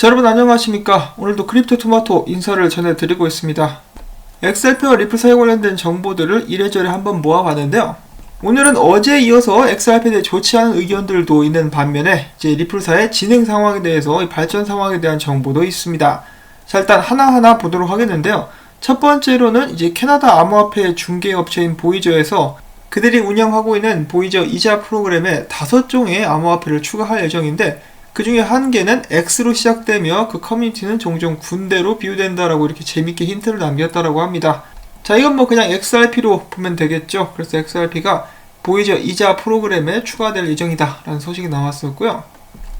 자, 여러분 안녕하십니까. 오늘도 크립토토마토 인사를 전해드리고 있습니다. XRP와 리플 사이에 관련된 정보들을 이래저래 한번 모아봤는데요. 오늘은 어제에 이어서 XRP에 대해 좋지 않은 의견들도 있는 반면에 이제 리플사의 진행 상황에 대해서 발전 상황에 대한 정보도 있습니다. 자, 일단 하나하나 보도록 하겠는데요. 첫 번째로는 이제 캐나다 암호화폐 중개업체인 보이저에서 그들이 운영하고 있는 보이저 이자 프로그램에 5종의 암호화폐를 추가할 예정인데, 그 중에 한 개는 X로 시작되며 그 커뮤니티는 종종 군대로 비유된다라고 이렇게 재밌게 힌트를 남겼다라고 합니다. 자, 이건 뭐 그냥 XRP로 보면 되겠죠. 그래서 XRP가 보이저 이자 프로그램에 추가될 예정이다 라는 소식이 나왔었고요.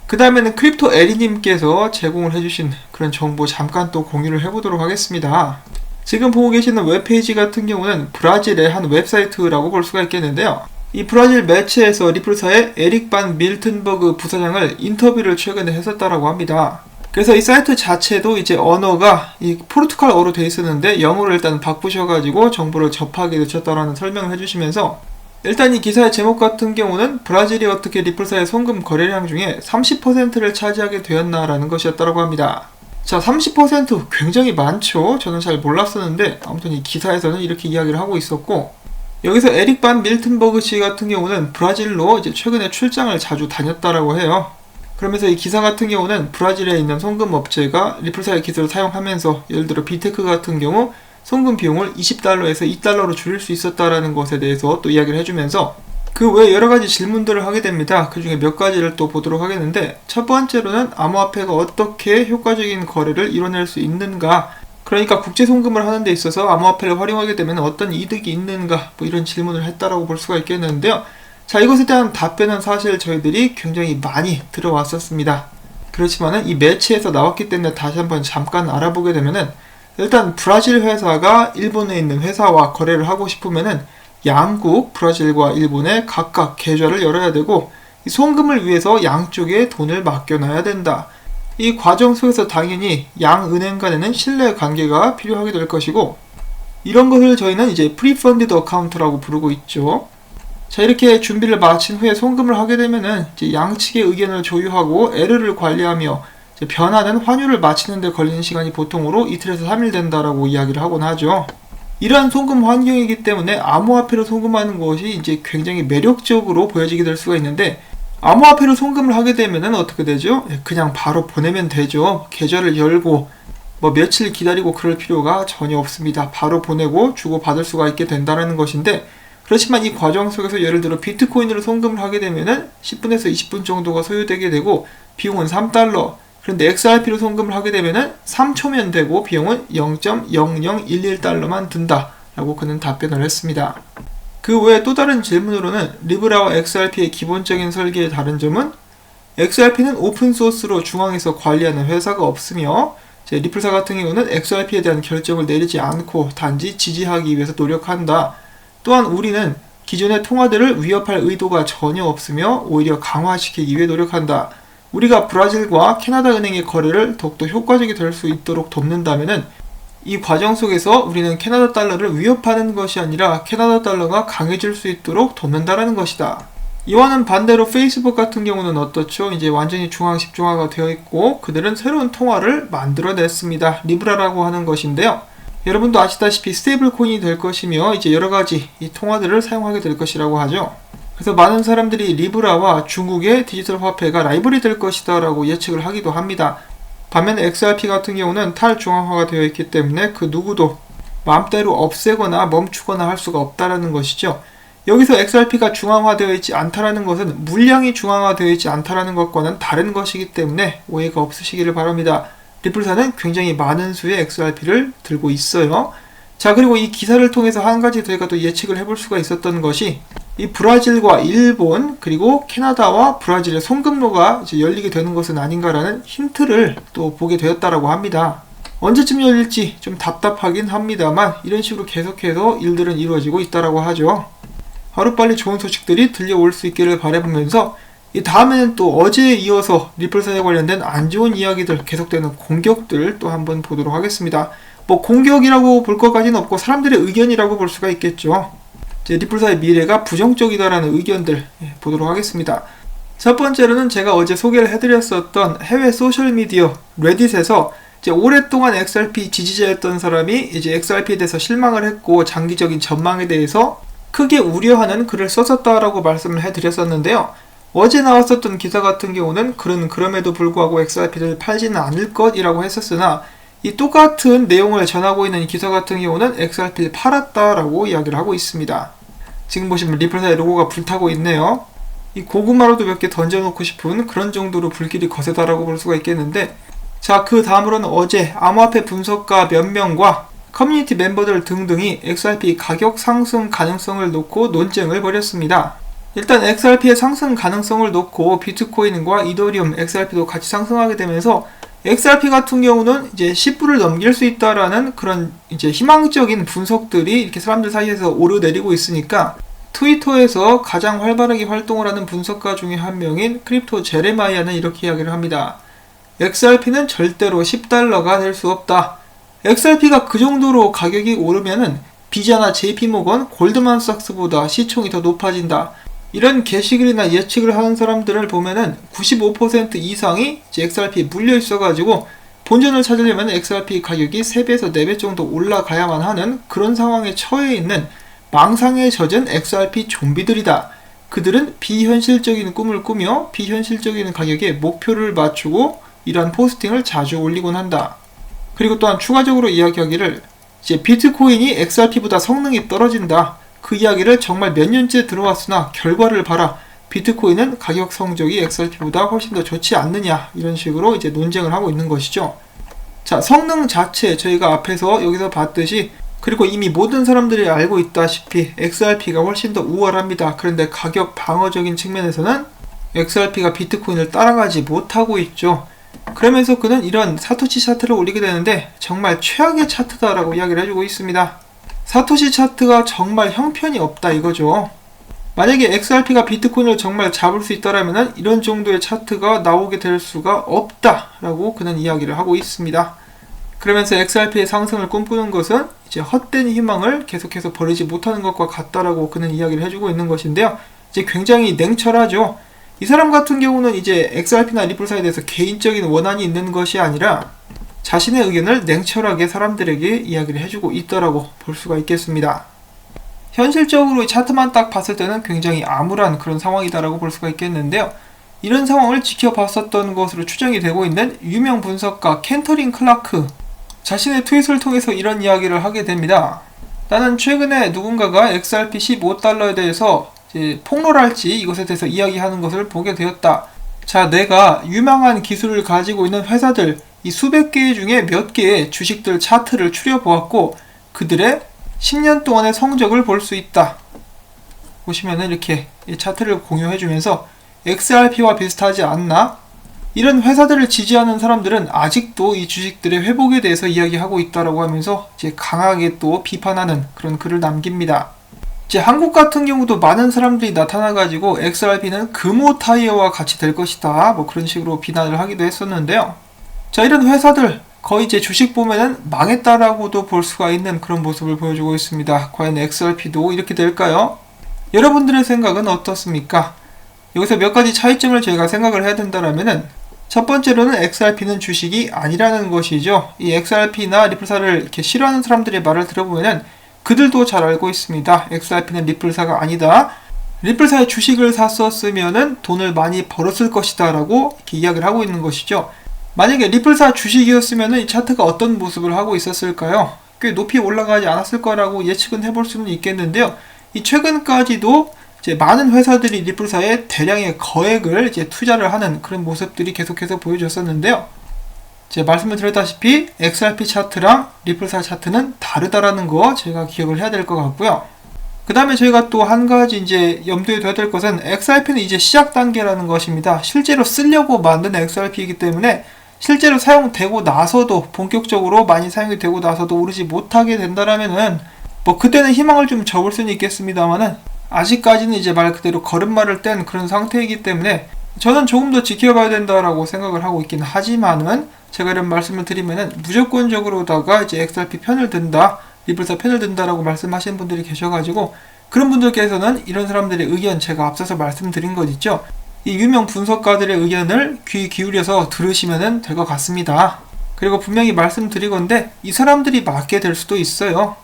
그 다음에는 크립토 에리님께서 제공을 해주신 그런 정보 잠깐 또 공유를 해보도록 하겠습니다. 지금 보고 계시는 웹페이지 같은 경우는 브라질의 한 웹사이트라고 볼 수가 있겠는데요. 이 브라질 매체에서 리플사의 에릭 반 밀튼버그 부사장을 인터뷰를 최근에 했었다라고 합니다. 그래서 이 사이트 자체도 이제 언어가 이 포르투갈어로 되어 있었는데 영어로 일단 바꾸셔가지고 정보를 접하게 되셨다라는 설명을 해주시면서, 일단 이 기사의 제목 같은 경우는 브라질이 어떻게 리플사의 송금 거래량 중에 30%를 차지하게 되었나라는 것이었다고 합니다. 자, 30% 굉장히 많죠. 저는 잘 몰랐었는데 아무튼 이 기사에서는 이렇게 이야기를 하고 있었고, 여기서 에릭 반 밀튼버그 씨 같은 경우는 브라질로 이제 최근에 출장을 자주 다녔다라고 해요. 그러면서 이 기사 같은 경우는 브라질에 있는 송금 업체가 리플사의 기술을 사용하면서 예를 들어 비테크 같은 경우 송금 비용을 $20에서 $2로 줄일 수 있었다라는 것에 대해서 또 이야기를 해주면서 그 외에 여러 가지 질문들을 하게 됩니다. 그 중에 몇 가지를 또 보도록 하겠는데, 첫 번째로는 암호화폐가 어떻게 효과적인 거래를 이뤄낼 수 있는가, 그러니까 국제 송금을 하는 데 있어서 암호화폐를 활용하게 되면 어떤 이득이 있는가, 뭐 이런 질문을 했다라고 볼 수가 있겠는데요. 자, 이것에 대한 답변은 사실 저희들이 굉장히 많이 들어왔었습니다. 그렇지만은 이 매체에서 나왔기 때문에 다시 한번 잠깐 알아보게 되면은, 일단 브라질 회사가 일본에 있는 회사와 거래를 하고 싶으면은 양국 브라질과 일본에 각각 계좌를 열어야 되고, 이 송금을 위해서 양쪽에 돈을 맡겨놔야 된다. 이 과정 속에서 당연히 양 은행 간에는 신뢰 관계가 필요하게 될 것이고, 이런 것을 저희는 이제 프리펀디드 어카운트라고 부르고 있죠. 자, 이렇게 준비를 마친 후에 송금을 하게 되면은 이제 양측의 의견을 조율하고 에러를 관리하며 이제 변하는 환율을 맞추는 데 걸리는 시간이 보통으로 이틀에서 3일 된다라고 이야기를 하곤 하죠. 이러한 송금 환경이기 때문에 암호화폐로 송금하는 것이 이제 굉장히 매력적으로 보여지게 될 수가 있는데, 암호화폐로 송금을 하게 되면은 어떻게 되죠? 그냥 바로 보내면 되죠. 계좌를 열고 뭐 며칠 기다리고 그럴 필요가 전혀 없습니다. 바로 보내고 주고 받을 수가 있게 된다는 것인데, 그렇지만 이 과정 속에서 예를 들어 비트코인으로 송금을 하게 되면은 10분에서 20분 정도가 소요되게 되고 비용은 $3. 그런데 XRP로 송금을 하게 되면은 3초면 되고 비용은 $0.0011만 든다라고 그는 답변을 했습니다. 그 외에 또 다른 질문으로는 리브라와 XRP의 기본적인 설계의 다른 점은, XRP는 오픈소스로 중앙에서 관리하는 회사가 없으며 리플사 같은 경우는 XRP에 대한 결정을 내리지 않고 단지 지지하기 위해서 노력한다. 또한 우리는 기존의 통화들을 위협할 의도가 전혀 없으며 오히려 강화시키기 위해 노력한다. 우리가 브라질과 캐나다 은행의 거래를 더욱더 효과적이 될 수 있도록 돕는다면은 이 과정 속에서 우리는 캐나다 달러를 위협하는 것이 아니라 캐나다 달러가 강해질 수 있도록 돕는다라는 것이다. 이와는 반대로 페이스북 같은 경우는 어떻죠? 이제 완전히 중앙집중화가 되어 있고 그들은 새로운 통화를 만들어냈습니다. 리브라라고 하는 것인데요. 여러분도 아시다시피 스테이블 코인이 될 것이며 이제 여러가지 이 통화들을 사용하게 될 것이라고 하죠. 그래서 많은 사람들이 리브라와 중국의 디지털 화폐가 라이벌이 될 것이다 라고 예측을 하기도 합니다. 반면에 XRP 같은 경우는 탈중앙화가 되어 있기 때문에 그 누구도 마음대로 없애거나 멈추거나 할 수가 없다라는 것이죠. 여기서 XRP가 중앙화되어 있지 않다라는 것은 물량이 중앙화되어 있지 않다라는 것과는 다른 것이기 때문에 오해가 없으시기를 바랍니다. 리플사는 굉장히 많은 수의 XRP를 들고 있어요. 자, 그리고 이 기사를 통해서 한 가지 저희가 또 예측을 해볼 수가 있었던 것이, 이 브라질과 일본 그리고 캐나다와 브라질의 송금로가 이제 열리게 되는 것은 아닌가라는 힌트를 또 보게 되었다라고 합니다. 언제쯤 열릴지 좀 답답하긴 합니다만 이런 식으로 계속해서 일들은 이루어지고 있다라고 하죠. 하루빨리 좋은 소식들이 들려올 수 있기를 바라보면서, 이 다음에는 또 어제에 이어서 리플사에 관련된 안 좋은 이야기들, 계속되는 공격들 또 한번 보도록 하겠습니다. 뭐 공격이라고 볼 것까지는 없고 사람들의 의견이라고 볼 수가 있겠죠. 리플사의 미래가 부정적이다라는 의견들 보도록 하겠습니다. 첫 번째로는 제가 어제 소개를 해드렸었던 해외 소셜미디어 레딧에서 이제 오랫동안 XRP 지지자였던 사람이 이제 XRP에 대해서 실망을 했고 장기적인 전망에 대해서 크게 우려하는 글을 썼었다라고 말씀을 해드렸었는데요. 어제 나왔었던 기사 같은 경우는 글은 그럼에도 불구하고 XRP를 팔지는 않을 것이라고 했었으나 이 똑같은 내용을 전하고 있는 기사 같은 경우는 XRP를 팔았다라고 이야기를 하고 있습니다. 지금 보시면 리플사의 로고가 불타고 있네요. 이 고구마로도 몇 개 던져놓고 싶은 그런 정도로 불길이 거세다라고 볼 수가 있겠는데, 자, 그 다음으로는 어제 암호화폐 분석가 몇 명과 커뮤니티 멤버들 등등이 XRP 가격 상승 가능성을 놓고 논쟁을 벌였습니다. 일단 XRP의 상승 가능성을 놓고 비트코인과 이더리움, XRP도 같이 상승하게 되면서 XRP 같은 경우는 이제 10불을 넘길 수 있다라는 그런 이제 희망적인 분석들이 이렇게 사람들 사이에서 오르내리고 있으니까 트위터에서 가장 활발하게 활동을 하는 분석가 중에 한 명인 크립토 제레마이아는 이렇게 이야기를 합니다. XRP는 절대로 10달러가 될 수 없다. XRP가 그 정도로 가격이 오르면은 비자나 JP모건, 골드만삭스보다 시총이 더 높아진다. 이런 게시글이나 예측을 하는 사람들을 보면은 95% 이상이 이제 XRP에 물려 있어가지고 본전을 찾으려면 XRP 가격이 3배에서 4배 정도 올라가야만 하는 그런 상황에 처해 있는 망상에 젖은 XRP 좀비들이다. 그들은 비현실적인 꿈을 꾸며 비현실적인 가격에 목표를 맞추고 이러한 포스팅을 자주 올리곤 한다. 그리고 또한 추가적으로 이야기하기를 이제 비트코인이 XRP보다 성능이 떨어진다. 그 이야기를 정말 몇 년째 들어왔으나 결과를 봐라. 비트코인은 가격 성적이 XRP보다 훨씬 더 좋지 않느냐. 이런 식으로 이제 논쟁을 하고 있는 것이죠. 자, 성능 자체 저희가 앞에서 여기서 봤듯이 그리고 이미 모든 사람들이 알고 있다시피 XRP가 훨씬 더 우월합니다. 그런데 가격 방어적인 측면에서는 XRP가 비트코인을 따라가지 못하고 있죠. 그러면서 그는 이런 사토시 차트를 올리게 되는데 정말 최악의 차트다라고 이야기를 해주고 있습니다. 사토시 차트가 정말 형편이 없다 이거죠. 만약에 XRP가 비트코인을 정말 잡을 수 있다라면 이런 정도의 차트가 나오게 될 수가 없다라고 그는 이야기를 하고 있습니다. 그러면서 XRP의 상승을 꿈꾸는 것은 이제 헛된 희망을 계속해서 버리지 못하는 것과 같다라고 그는 이야기를 해주고 있는 것인데요. 이제 굉장히 냉철하죠. 이 사람 같은 경우는 이제 XRP나 리플사에 대해서 개인적인 원한이 있는 것이 아니라 자신의 의견을 냉철하게 사람들에게 이야기를 해주고 있다라고 볼 수가 있겠습니다. 현실적으로 이 차트만 딱 봤을 때는 굉장히 암울한 그런 상황이다라고 볼 수가 있겠는데요. 이런 상황을 지켜봤었던 것으로 추정이 되고 있는 유명 분석가 켄터린 클라크 자신의 트윗을 통해서 이런 이야기를 하게 됩니다. 나는 최근에 누군가가 XRP 15달러에 대해서 이제 폭로랄지 이것에 대해서 이야기하는 것을 보게 되었다. 자, 내가 유망한 기술을 가지고 있는 회사들 이 수백 개 중에 몇 개의 주식들 차트를 추려보았고 그들의 10년 동안의 성적을 볼 수 있다. 보시면은 이렇게 이 차트를 공유해주면서 XRP와 비슷하지 않나? 이런 회사들을 지지하는 사람들은 아직도 이 주식들의 회복에 대해서 이야기하고 있다라고 하면서 이제 강하게 또 비판하는 그런 글을 남깁니다. 이제 한국 같은 경우도 많은 사람들이 나타나가지고 XRP는 금호 타이어와 같이 될 것이다. 뭐 그런 식으로 비난을 하기도 했었는데요. 자, 이런 회사들 거의 이제 주식 보면은 망했다라고도 볼 수가 있는 그런 모습을 보여주고 있습니다. 과연 XRP도 이렇게 될까요? 여러분들의 생각은 어떻습니까? 여기서 몇 가지 차이점을 저희가 생각을 해야 된다라면은 첫 번째로는 XRP는 주식이 아니라는 것이죠. 이 XRP나 리플사를 이렇게 싫어하는 사람들의 말을 들어보면은 그들도 잘 알고 있습니다. XRP는 리플사가 아니다. 리플사의 주식을 샀었으면은 돈을 많이 벌었을 것이다 라고 이렇게 이야기를 하고 있는 것이죠. 만약에 리플사 주식이었으면은 이 차트가 어떤 모습을 하고 있었을까요? 꽤 높이 올라가지 않았을 거라고 예측은 해볼 수는 있겠는데요. 이 최근까지도 이제 많은 회사들이 리플사에 대량의 거액을 이제 투자를 하는 그런 모습들이 계속해서 보여줬었는데요. 이제 말씀을 드렸다시피 XRP 차트랑 리플사 차트는 다르다라는 거 제가 기억을 해야 될 것 같고요. 그 다음에 저희가 또 한 가지 이제 염두에 둬야 될 것은 XRP는 이제 시작 단계라는 것입니다. 실제로 쓰려고 만든 XRP이기 때문에 실제로 사용되고 나서도 본격적으로 많이 사용이 되고 나서도 오르지 못하게 된다라면은 뭐 그때는 희망을 좀 접을 수는 있겠습니다만은 아직까지는 이제 말 그대로 걸음마를 뗀 그런 상태이기 때문에 저는 조금 더 지켜봐야 된다라고 생각을 하고 있긴 하지만은 제가 이런 말씀을 드리면은 무조건적으로다가 이제 XRP 편을 든다, 리플사 편을 든다라고 말씀하시는 분들이 계셔가지고 그런 분들께서는 이런 사람들의 의견 제가 앞서서 말씀드린 것 있죠. 이 유명 분석가들의 의견을 귀 기울여서 들으시면 될 것 같습니다. 그리고 분명히 말씀드리건데 이 사람들이 맞게 될 수도 있어요.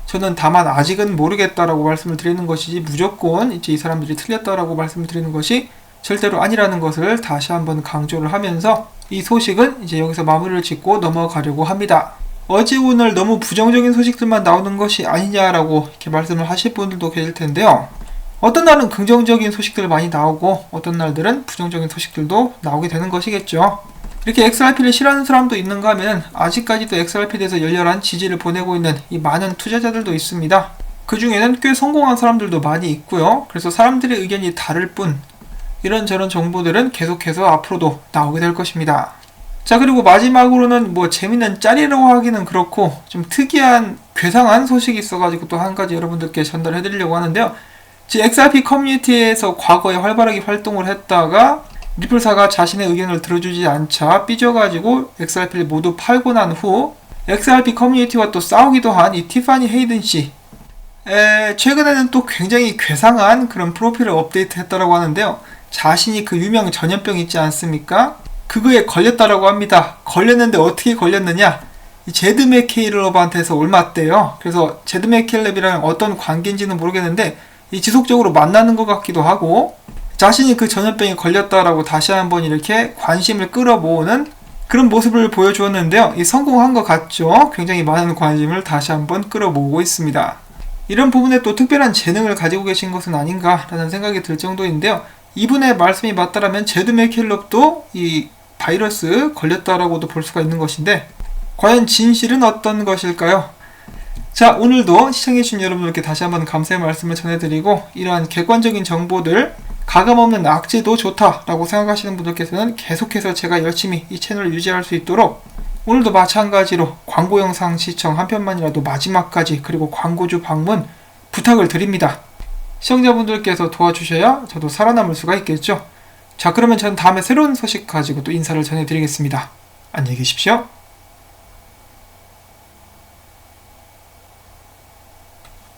저는 다만 아직은 모르겠다라고 말씀을 드리는 것이지 무조건 이제 이 사람들이 틀렸다라고 말씀을 드리는 것이 절대로 아니라는 것을 다시 한번 강조를 하면서 이 소식은 이제 여기서 마무리를 짓고 넘어가려고 합니다. 어제 오늘 너무 부정적인 소식들만 나오는 것이 아니냐라고 이렇게 말씀을 하실 분들도 계실 텐데요. 어떤 날은 긍정적인 소식들 많이 나오고 어떤 날들은 부정적인 소식들도 나오게 되는 것이겠죠. 이렇게 XRP를 싫어하는 사람도 있는가 하면 아직까지도 XRP에 대해서 열렬한 지지를 보내고 있는 이 많은 투자자들도 있습니다. 그 중에는 꽤 성공한 사람들도 많이 있고요. 그래서 사람들의 의견이 다를 뿐 이런저런 정보들은 계속해서 앞으로도 나오게 될 것입니다. 자, 그리고 마지막으로는 뭐 재밌는 짤이라고 하기는 그렇고 좀 특이한 괴상한 소식이 있어가지고 또 한 가지 여러분들께 전달해드리려고 하는데요. XRP 커뮤니티에서 과거에 활발하게 활동을 했다가 리플사가 자신의 의견을 들어주지 않자 삐져가지고 XRP를 모두 팔고 난 후 XRP 커뮤니티와 또 싸우기도 한 이 티파니 헤이든 씨, 최근에는 또 굉장히 괴상한 그런 프로필을 업데이트했다라고 하는데요. 자신이 그 유명 전염병 있지 않습니까? 그거에 걸렸다라고 합니다. 걸렸는데 어떻게 걸렸느냐? 이 제드 맥케일럽한테서 옮았대요. 그래서 제드 맥케일럽이랑 어떤 관계인지는 모르겠는데 이 지속적으로 만나는 것 같기도 하고 자신이 그 전염병에 걸렸다라고 다시 한번 이렇게 관심을 끌어모으는 그런 모습을 보여주었는데요. 이 성공한 것 같죠? 굉장히 많은 관심을 다시 한번 끌어모으고 있습니다. 이런 부분에 또 특별한 재능을 가지고 계신 것은 아닌가라는 생각이 들 정도인데요. 이분의 말씀이 맞다라면 제드 맥케일럽도 이 바이러스 걸렸다라고도 볼 수가 있는 것인데 과연 진실은 어떤 것일까요? 자, 오늘도 시청해주신 여러분들께 다시 한번 감사의 말씀을 전해드리고 이러한 객관적인 정보들 가감없는 악재도 좋다라고 생각하시는 분들께서는 계속해서 제가 열심히 이 채널을 유지할 수 있도록 오늘도 마찬가지로 광고 영상 시청 한 편만이라도 마지막까지 그리고 광고주 방문 부탁을 드립니다. 시청자분들께서 도와주셔야 저도 살아남을 수가 있겠죠. 자, 그러면 저는 다음에 새로운 소식 가지고 또 인사를 전해드리겠습니다. 안녕히 계십시오.